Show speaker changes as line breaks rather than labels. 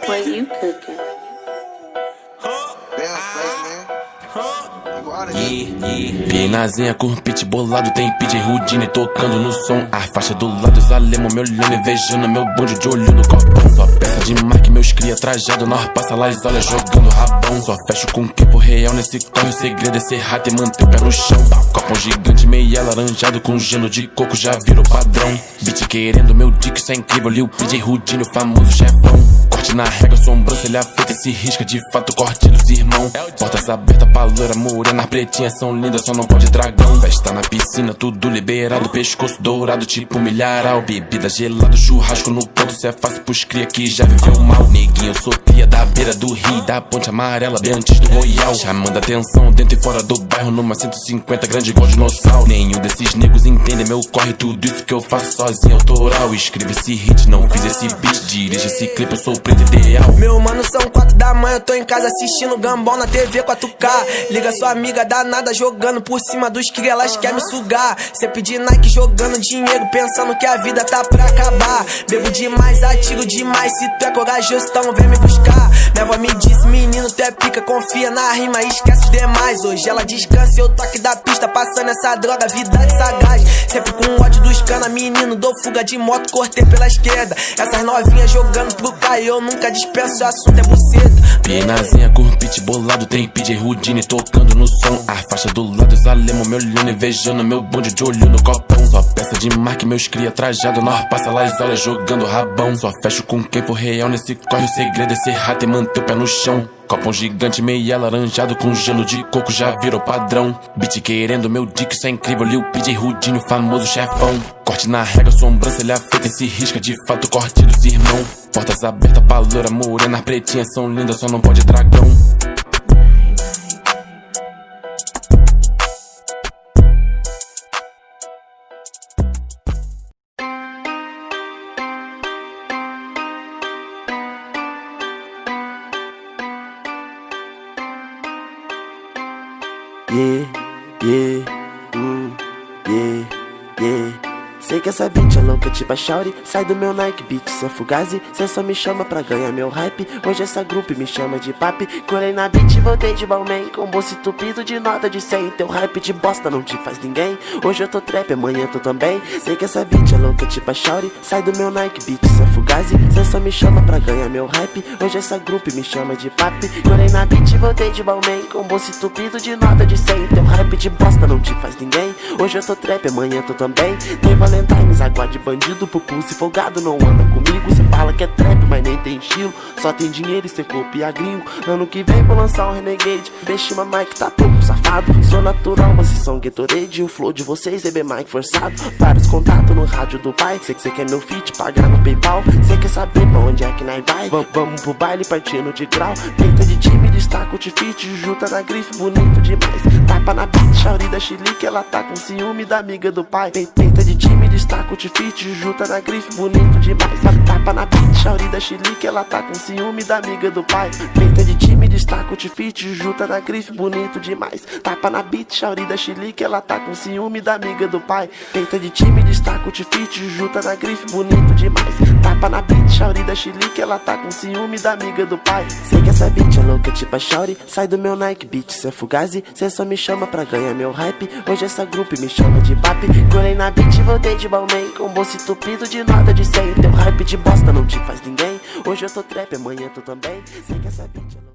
What you cooking?
Pinazinha com pitch bolado, tem PJ Houdini tocando no som. A faixa do lado, os alemão me olhando, invejando meu bonde de olho no copão. Só peça de marca, meus cria trajado, nós passa lá e olha jogando rabão. Só fecho com que for real nesse corre, o segredo é ser rato e manter o pé no chão. Copão gigante, meio laranjado com gelo de coco, já virou padrão. Beat querendo meu dick, isso é incrível, ali o PJ Houdini, o famoso chefão. Corte na régua, sobrancelha feita, se risca de fato, corte dos irmãos. Portas abertas pra loira, morena, pretinhas são lindas, só não pode dragão. Festa na piscina, tudo liberado, pescoço dourado, tipo milharal. Bebida gelada, churrasco no ponto, cê é fácil pros cria que já viveu mal. Neguinho, eu sou cria da beira do rio, da ponte amarela, bem antes do Royal. Chamando atenção dentro e fora do bairro, numa 150 grande igual dinossauro. Nenhum desses negros entende meu corre, tudo isso que eu faço sozinho, autoral. Escrevo esse hit, não fiz esse beat, dirige esse clipe, eu sou o preto ideal.
Meu mano, são 4 da manhã, eu tô em casa assistindo Gambão na TV 4K. Liga sua amiga danada jogando por cima dos cria, elas quer me sugar. Cê pedir Nike jogando dinheiro, pensando que a vida tá pra acabar. Bebo demais, atiro demais, se tu é corajoso, então vem me buscar. Minha avó me disse, menino, tu é pica, confia na rima e esquece os demais. Hoje ela descansa e eu toque da pista, passando essa droga, vida de sagaz. Sempre com ódio dos cana, menino, dou fuga de moto, cortei pela esquerda. Essas novinhas jogando pro Caio, eu nunca dispenso, o assunto é buceta.
Pinazinha com pitch bolado, tem PJ Houdini tocando no som. A faixa do lado, os alemão me olhando, invejando meu bonde de olho no copão. Só peça de marca, meus cria trajado, nós passa lá e olha jogando rabão. Só fecho com quem for real nesse corre, o segredo é ser rato e manter o pé no chão. Copão gigante, meio alaranjado com gelo de coco, já virou padrão. Beat querendo meu dick, isso é incrível, ali o PJ Houdini, o famoso chefão. Corte na régua, sobrancelha feita, se risca de fato, corte dos irmãos. Portas abertas pra loira, morena, pretinhas são lindas, só não pode dragão.
Sei que essa beat é louca, tipo a Shauri. Sai do meu Nike Beat, cê é fugazi. Cê só me chama pra ganhar meu hype. Hoje essa grupo me chama de papi. Colei na beat, voltei de Balmain, com bolso entupido de nota de 100. Teu hype de bosta não te faz ninguém. Hoje eu tô trap, amanhã tu também. Sei que essa beat é louca, tipo a Shauri. Sai do meu Nike Beat, cê é fugazi. Cê só me chama pra ganhar meu hype. Hoje essa grupo me chama de papi. Colei na beat, voltei de Balmain, com bolso entupido de nota de 100. Teu hype de bosta não te faz ninguém. Hoje eu tô trap, amanhã tu também. Tem Valentine's, água de bandido, pupus e folgado não anda comigo. Cê fala que é trap, mas nem tem estilo. Só tem dinheiro e cê copia gringo. Ano que vem vou lançar um Renegade. Beshima Mike tá pouco safado. Sou natural, vocês são Gatorade. O flow de vocês é bem Mike forçado. Vários contatos no rádio do pai. Cê quer meu feat, pagar no PayPal. Cê quer saber pra onde é que nós vai? Vamos pro baile partindo de grau. Peita de time, destaca o tifite. Juju tá na grife, bonito demais. Tapa na beat, Shauri da Chilique. Ela tá com ciúme da amiga do pai. Peita de time, destaca o tifite. Juju tá na grife, bonito demais. Tapa na beat, Shauri da Chilique. Ela tá com ciúme da amiga do pai. Peita de time, destaca o tifite. Juju tá na grife, bonito demais. Tapa na beat, Shauri da Chilique. Ela tá com ciúme da amiga do pai. Peita de time, destaca o tifite. Juju tá na grife, bonito demais. Tapa na beat, Shauri da Chilique. Ela tá com ciúme da amiga do pai. Sei que essa beat é louca, tipo a Shauri. Sai do meu Nike Beat, cê é fugazi. Cê só me chama pra ganhar meu hype. Hoje essa grupo me chama de papi. Colei na beat, voltei de Balmain, com bolso entupido de nota de 100. Teu hype de bosta não te faz ninguém. Hoje eu tô trap, amanhã tu também. Sei que essa beat é louca.